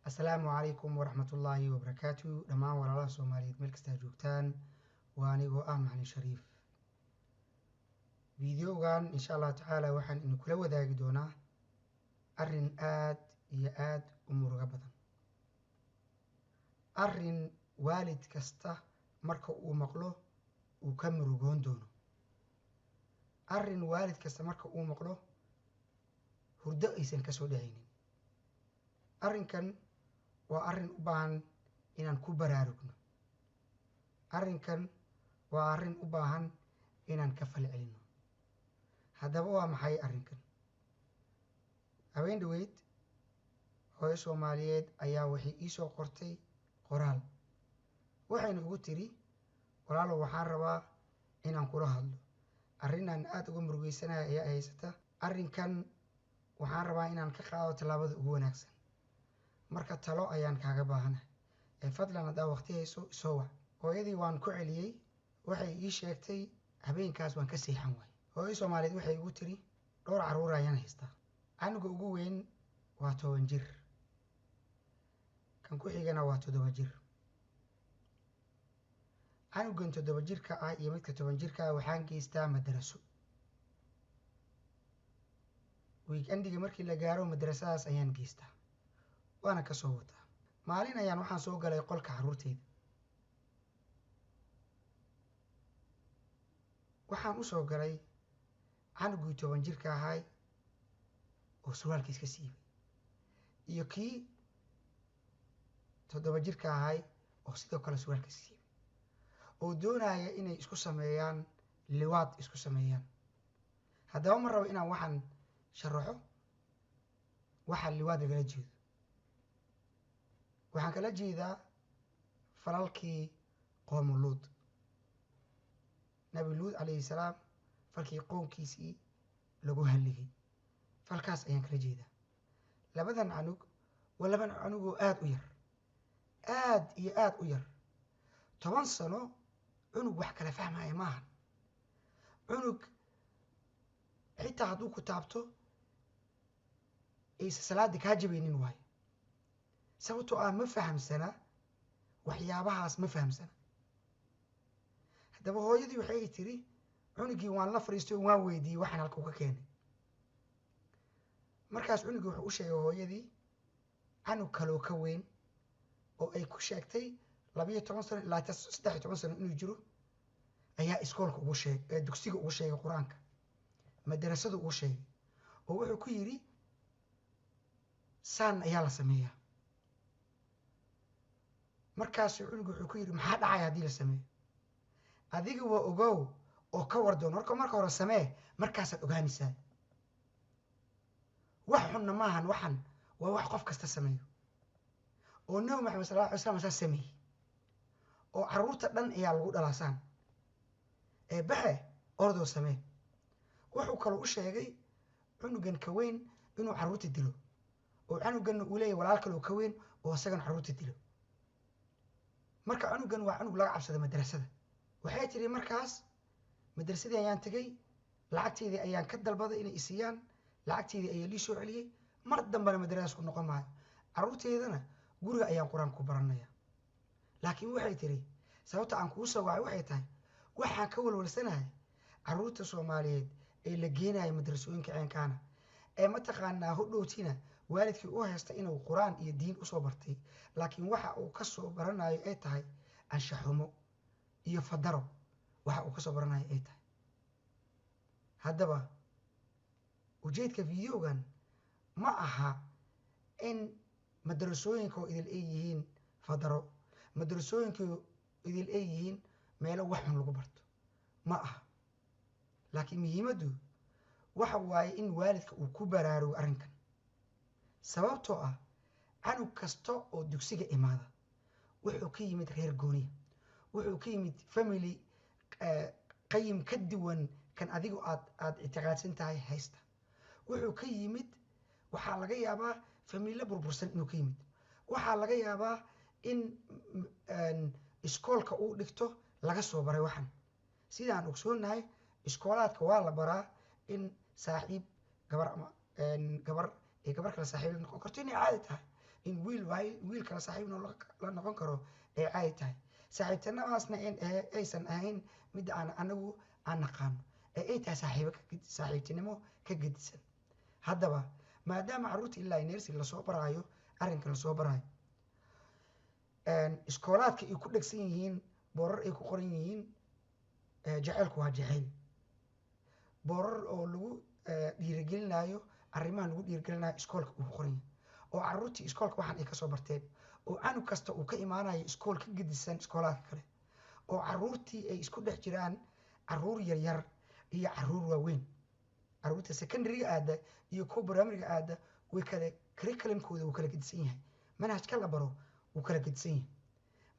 السلام عليكم ورحمة الله وبركاته دمان ولا سوماليد ملك استاجوكتان وانيغو معلي شريف فيديوغان إن شاء الله تعالى وحن إنو كلا وداقي دونا أرن آد أمور غبضا أرن والد كستا مركو مقلو وكمرو غون دونو أرن والد كستا مركو مقلو هردو إيسان كسو دهينين أرن كان وأرن أباهن إنان كبراروكنا أرن كان وأرن أباهن إنان كفل علينا هذا هو محي أرن كان أبين دويت هو سوماليد أيا وحي إيسو قرتي قرال وحين أقول قرال وحان ربا إنان كرهالو أرنان آتقو مرغيسنا يا أيستا أرن كان وحان ربا إنان كقاو تلابد أغواناكسن marka talo ayaan kaaga baahanahay fadlan hadaa waqti hayso soo wac hooyadii waan ku celiyay waxay ii sheegtay habeenkaas waan ka seexan waay hooyo Soomaaliyeed waxay igu tiri dhowr caruur ayaan haystaa aniga ugu weyn waa 10 jir kan ku xigana waa 7 jir aniga 7 jirka ah iyo midka 10 jirka ah waxaan geystaa madraso weekendiga markii la gaaro madrasadaas ayaan geystaa وانا كسووتا مالين ayaan waxaan soo galay qolka caruurteyda waxaan u soo galay anigu 10 jirka ahay oo surwaalkiisa siibay iyo kii 7 jirka ahay oo sidoo kale surwaalkiisa siibay oo doonaya inay isku sameeyaan liwaad isku sameeyaan haddaba ma rabo inaan waxaan sharaxo waxa liwaad laga jeedo waxaan kala jeedaa falalkii qoom Luud nabi Luud alayhi salaam falkii qoomkiisii lagu haligay falkaas ayaan kala jeedaa labadan anug waa laban anugoo aad u yar aad iyo aad u yar 10 sano cunug wax kala fahmaya maahan cunug xitaa hadduu ku taabto aysa salaada kaa jabaynin waayo sababtoo ah ma fahamsana waxyaabahaas ma fahamsana haddaba hooyadii waxay tiri cunugii waan la fariistay oo waan weydiiyey waxaan halka ka keenay markaas cunugii wuxuu u sheegay hooyadii canug kaloo ka weyn oo ay ku sheegtay 12 sano ilaa 13 sano inuu jiro ayaa iskoolka ugu sheegay dugsiga ugu sheegay quraanka madrasada ugu sheegay oo wuxuu ku yiri saan ayaa la sameeyaa markaas cunugu wuxuu ku yiri maxaa dhacay hadii la sameeyo adiga waa ogow oo ka wardoon marka hore samee markaas aad ogaanaysaa wax xunna maahan waxan waa wax qof kasta sameeyo oo nabi maxamed sallallahu alayhi wasallam sameeyay oo caruurta dhan ayaa lagu dhalaasaan baxe ordo samee wuxuu kale u sheegay cunugan ka weyn inuu caruurta dilo oo cunugan uu leeyahay walaal kale oo ka weyn oo asagan caruurta dilo marka cunugan waa cunug laga cabsada madrasada waxay tiri markaas madrasadii ayaan tagay lacagteedii ayaan ka dalbaday inay isiyaan lacagteedii ayaa lii soo celiyay mar dambana madrasada ku noqon maayo caruurteedana guriga ayaan quraan ku baranaya laakiin waxay tiri sababta aan ku soo wacay waxay tahay waxaan ka walwalsanahay caruurta Soomaaliyeed ee la geenayo madrasooyinka ceenkaana ee ma taqaanaa hodhowtina waalidkii uu haysta inuu quraan iyo diin u soo bartay laakiin waxa uu ka soo baranayo ay tahay anshaxumo iyo fadaro waxa uu ka soo baranayo ay tahay haddaba ujeedka videogan ma aha in madrasooyinka idil ay yihiin fadaro madrasooyinka idil ay yihiin meelo wax xun lagu barto ma aha laakiin muhiimadu waxa waaye in waalidka uu ku baraarugo arrinkan sababtoo ah canug kasta oo dugsiga imaada wuxuu ka yimid reer gooniya wuxuu ka yimid family qayim ka duwan kan adigu aad ictiqaadsan tahay haysta wuxuu ka yimid waxa laga yaabaa family burbursan inuu ka yimid waxa laga yaabaa in iskoolka uu dhigto laga soo baray waxan sidaan ogsoonahay iskoolaadka waa la baraa in saaxiib gabar ama gabar kala saaxiib noqon karto inay caadi tahay in wiil kala saaxiibna la noqon karo ee caadi tahay saaxiibtinimadaasna aysan ahayn midda anagu aan naqaano ee ay tahay saaxiibtinimo ka gedisan haddaba maadaama carruurta ilaa nursery lasoo baraayo arrinkan lasoo baraayo iskoolaadka ay ku dhegsan yihiin boorar ay ku qoran yihiin jaceylku waa jaceyl boorar oo lagu dhiirigelinayo arrimaha lagu dhiirigelinayo iskoolka uu ku qoran yahay oo carruurtii iskoolka waxaan ay kasoo barteen oo canug kasta uu ka imaanayo iskool ka gedisan iskoolaadka kale oo carruurtii ay isku dhex jiraan carruur yaryar iyo carruur waaweyn carruurta secondaryga aada iyo kuwa primariga aada way kala curriculumkooda wuu kala gedisan yahay manhajka la baro wuu kala gedisan yahay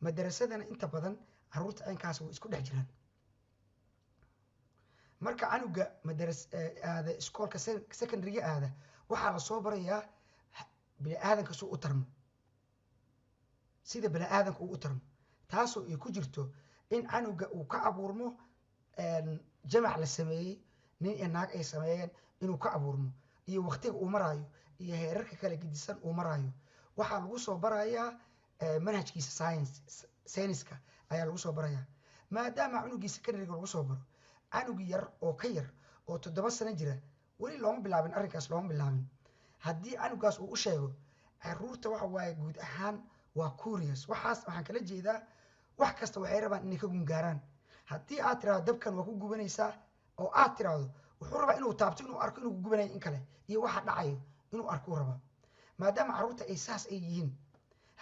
madarasadana inta badan carruurta aynkaas way isku dhex jiraan marka canuga madaras aada iskoolka secondaryga aada waxaa lasoo barayaa bini aadanka suu u tarmo sida bini aadanka uu u tarmo taasoo ay ku jirto in canuga uu ka abuurmo jamac la sameeyey nin iyo naag ay sameeyeen inuu ka abuurmo iyo waqtiga uu maraayo iyo heerarka kala gedisan uu maraayo waxaa lagu soo barayaa manhajkiisa sayniska ayaa lagu soo barayaa maadaama cunugii secondaryga lagu soo baro canug yar oo ka yar oo 7 sano jira weli looma bilaabin arrinkaas looma bilaabin haddii canugaas uu u sheego carruurta waxa waaye guud ahaan waa curious waxaan kala jeedaa wax kasta waxay rabaan inay ka gungaaraan haddii aad tiraahdo dabkan waa ku gubanaysaa oo aad tiraahdo wuxuu rabaa inuu taabto inuu arko inuu gubanayo in kale iyo waxa dhacayo inuu arko rabaa maadaama carruurta ay saas ay yihiin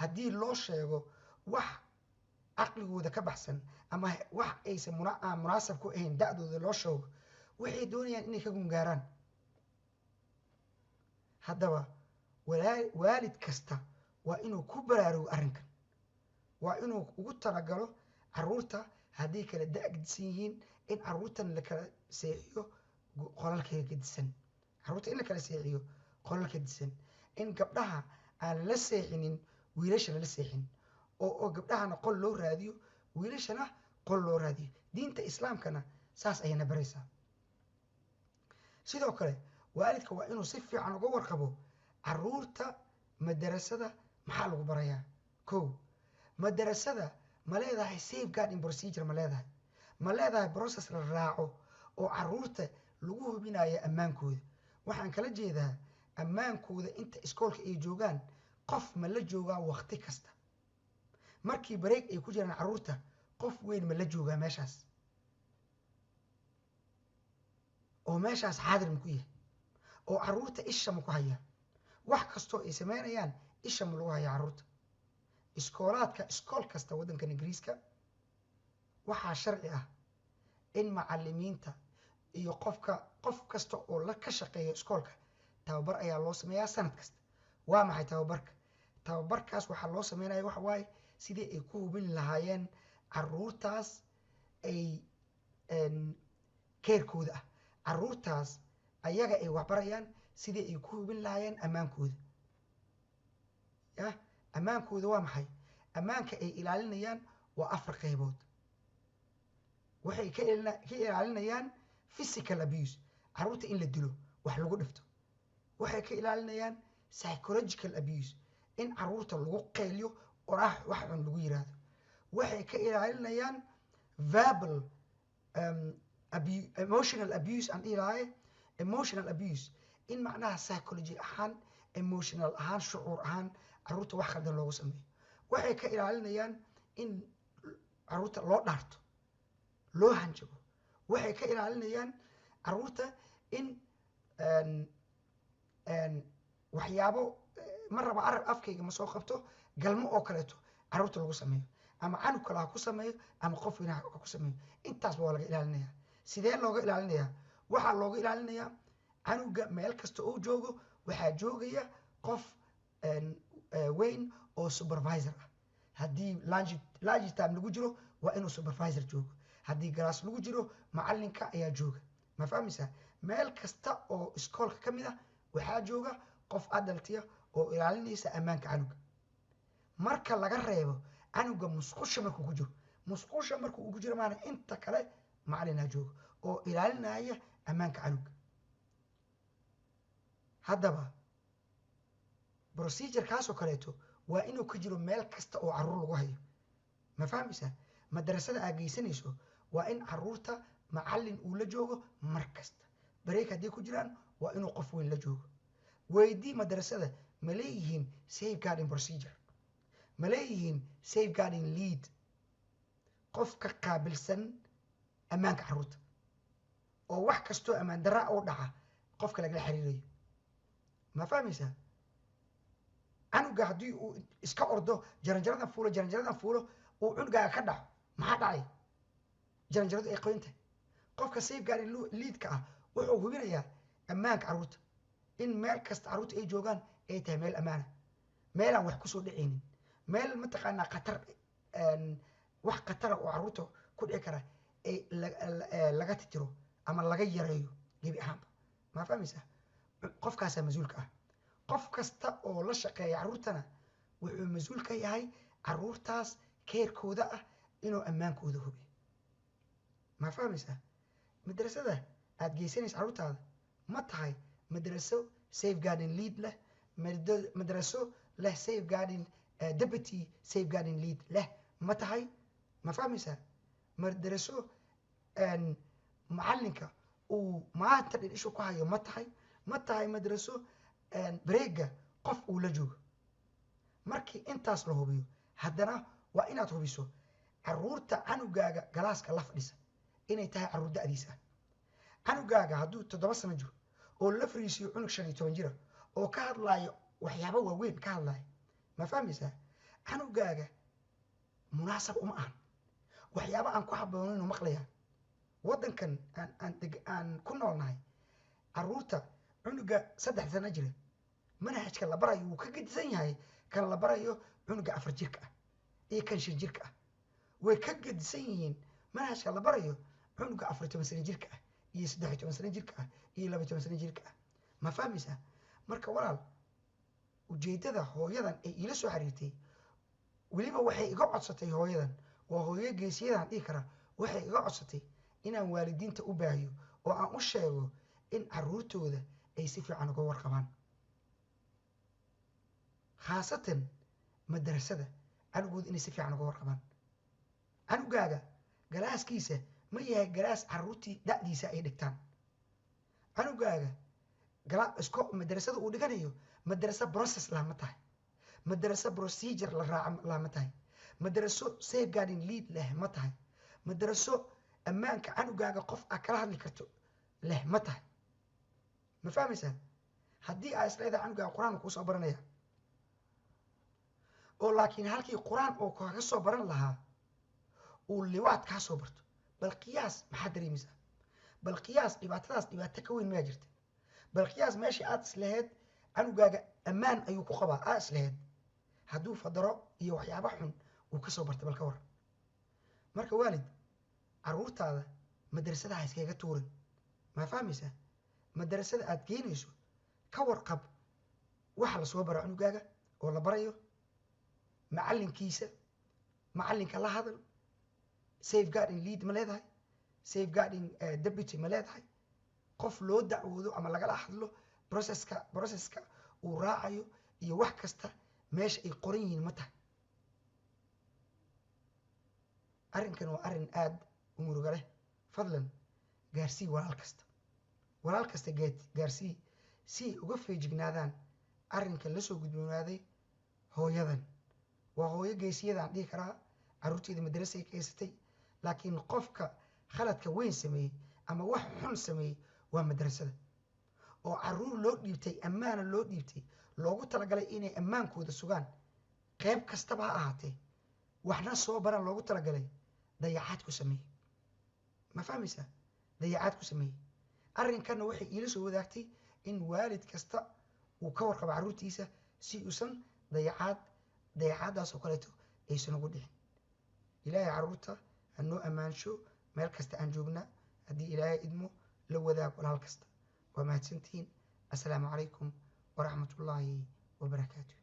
haddii loo sheego wax caqligooda ka baxsan ama wax aysan munaasab ku ahayn da'dooda loo sheego waxay doonayaan inay ka gungaaraan haddaba waalid kasta waa inuu ku baraarugo arrinkan waa inuu ugu talagalo carruurta haddii kala da-gedisan yihiin in carruurtan la kala seexiyo qolalka gedisan carruurta in la kala seexiyo qolalka gedisan in gabdhaha aan la seexinin wiilasha lala seexin oo gabdhahana qol loo raadiyo wiilashana qol loo raadiyo diinta islaamkana saas ayayna baraysaa sidoo kale waalidka waa inuu si fiican uga warqabo carruurta madarasada maxaa lagu barayaa kow madarasada ma leedahay safeguarding procedure ma leedahay process la raaco oo carruurta lagu hubinayo ammaankooda waxaan kala jeedaa ammaankooda inta iskoolka ay joogaan qof ma la joogaa waqti kasta markii bareeg ay ku jiraan carruurta qof weyn ma la joogaa meeshaas oo meeshaas xaadir ma ku yahay oo carruurta isha ma ku hayaa wax kastoo ay samaynayaan isha ma lagu hayaa carruurta iskool kasta waddankan ingiriiska waxaa sharci ah in macallimiinta iyo qof kasta oo ka shaqeeya iskoolka tababar ayaa loo sameeyaa sanad kasta waa maxay tababarkaas waxaa loo sameynaya waxa waaye sidii ay ku hubin lahaayeen carruurtaas ay keerkooda ah carruurtaas ayaga ay waxbarayaan sidii ay ku hubin lahaayeen ammaankooda ammaankooda waa maxay ammaanka ay ilaalinayaan waa 4 qaybood waxay ka ilaalinayaan physical abuse carruurta in la dilo wax lagu dhifto waxay ka ilaalinayaan psychological abuse in carruurta lagu qeyliyo oraah wax xun lagu yiraahdo waxay ka ilaalinayaan verbal emotional abuse and emotional abuse in macnaha psychology ahaan emotional ahaan shucuur ahaan carruurta wax khaldan loogu sameeyo waxay ka ilaalinayaan in carruurta loo dhaarto loo hanjabo waxay ka ilaalinayaan carruurta in waxyaabo ma raba afkayga ma soo qabto galmo oo kaleeto carruurta lagu sameeyo ama canug kale ha ku sameeyo ama qof weyn ha ku sameeyo intaasba waa laga ilaalinayaa sidee looga ilaalinayaa waxaa looga ilaalinayaa canuga meel kasta oo joogo waxaa joogaya qof weyn oo supervisor ah haddii lunch time lagu jiro waa inuu supervisor joogo haddii galaas lagu jiro macallinka ayaa jooga ma fahmaysaa meel kasta oo iskoolka ka mid ah waxaa jooga qof adaltiya oo ilaalinaysa ammaanka canuga marka laga reebo canuga musqusha markuu ku jiro musqusha markuu ugu jiro maana inta kale macallinaa jooga oo ilaalinaya ammaanka canuga haddaba procedure kaasoo kaleeto waa inuu ka jiro meel kasta oo carruur lagu hayo ma fahmaysaa madrasada aad geysanayso waa in carruurta macallin uu la joogo mar kasta break haddii ku jiraan waa inuu qof weyn la joogo weydii madrasada ma leeyihiin safeguarding procedure ma leeyihiin safeguarding lead qof ka qaabilsan ammaanka carruurta oo wax kastoo ammaan darra u dhaca qofka lagala xiriirayo ma fahmaysaa canuga haddii uu iska ordo jaranjaradan fuulo uu cunugaaga ka dhaco maxaa dhacay jaranjaradu ay qoyntahay qofka safeguarding leadka ah wuxuu hubinayaa ammaanka carruurta in meel kasta carruurta ay joogaan ay tahay meel ammaana meelaan wax kusoo dhacaynin meel mataqaanaa khatar wax khatara oo carruurta ku dhici kara laga titiro ama laga yareeyo gebi ahaanba ma fahmaysaa qofkaasaa mas-uulka ah qof kasta oo la shaqeeya carruurtana wuxuu mas-uul ka yahay carruurtaas keerkooda ah inuu ammaankooda hubiyo ma fahmaysaa madrasada aad geysanaysa carruurtaada ma tahay madraso safeguarding lead leh madraso leh safeguarding deputy safeguarding lead leh ma tahay ma fahmaysaa madraso macallinka uu maanta dhin ishu ku hayo ma tahay madraso breega qof uu la joogo markii intaas la hubiyo haddana waa inaad hubiso carruurta canugaaga galaaska la fadhisa inay tahay carruur da'diisa canugaaga hadduu 7 sano jiro oo la fariisiyo cunug 15 jira oo ka hadlaayo waxyaabo waaweyn ka hadlaayo ma fahmaysaa canugaaga munaasab uma ahan waxyaabo aan ku habboonayn maqlayaa waddankan aan ku noolnahay carruurta cunuga 3 sano jira manhajka la barayo wuu ka gedisan yahay kan la barayo cunuga 4 jirka ah iyo kan 5 jirka ah way ka gedisan yihiin manhajka la barayo cunuga 14 sano jirka ah iyo 13 sano jirka ah iyo 12 sano jirka ah ma fahmaysaa marka walaal ujeedada hooyadan ay ila soo xiriirtay weliba waxay iga codsatay hooyadan waa hooyo geesiyadan dhihi kara waxay iga codsatay inaan waalidiinta u baahiyo oo aan u sheego in carruurtooda ay si fiican uga warqabaan khaasatan madrasada canugooda inay si fiican uga warqabaan canugaaga galaaskiisa ma yahay galaas carruurtii da'diisa ay dhigtaan canugaaga madrasada uu dhiganayo madrasa process lama tahay madrasa procedure la raaca lama tahay madraso safeguarding lead leh ma tahay madraso ammaanka canugaaga qof aad kala hadli karto leh ma tahay ma fahmaysaa haddii aa isleedahay canugaaga qur-aan kuu soo baranaya oo laakiin halkii qur-aan oo kaga soo baran lahaa uu liwaad kaa soo barto bal qiyaas maxaad dareemaysaa bal qiyaas dhibaatadaas dhibaato ka weyn mayaa jirta bal qiyaas meeshii aad isleheed canugaaga ammaan ayuu ku qabaa aad isleheed hadduu fadaro iyo waxyaaba xun uu ka soo barta bal ka war marka waalid carruurtaada madrasada ha iskaga tuurin ma fahmaysaa madrasada aad geynayso ka warqab waxa la soo baro canugaaga oo la barayo macallinkiisa macallinka la hadal safeguarding lead ma leedahay safeguarding deputy ma leedahay qof loo dacwoodo ama lagala hadlo processka uu raacayo iyo wax kasta meesha ay qoran yihiin ma tahay arrinkan waa arrin aad u muruga leh fadlan gaarsii walaal kasta gaarsii si ay uga feejignaadaan arrinkan la soo gudboonaaday hooyadan waa hooyo geesiyadaan dhihi karaa carruurteeda madrasay ka haysatay laakiin qofka khaladka weyn sameeyey ama wax xun sameeyey waa madrasada oo carruur loo dhiibtay ammaana loo dhiibtay loogu talagalay inay ammaankooda sugaan qayb kastaba ha ahaatee waxna soo baran loogu talagalay dayacaad ku sameeyey ma fahmaysaa dayacaad ku sameeyey arrinkanna waxay iila soo wadaagtay in waalid kasta uu ka warqabo carruurtiisa si uusan dayacaaddaas oo kaleeto aysan ugu dhicin ilaahay carruurta ha noo ammaansho meel kasta aan joognaa haddii ilaahay idmo la wadaag walaal kasta waa mahadsantihiin assalaamu calaykum waraxmatullaahi wabarakaatuh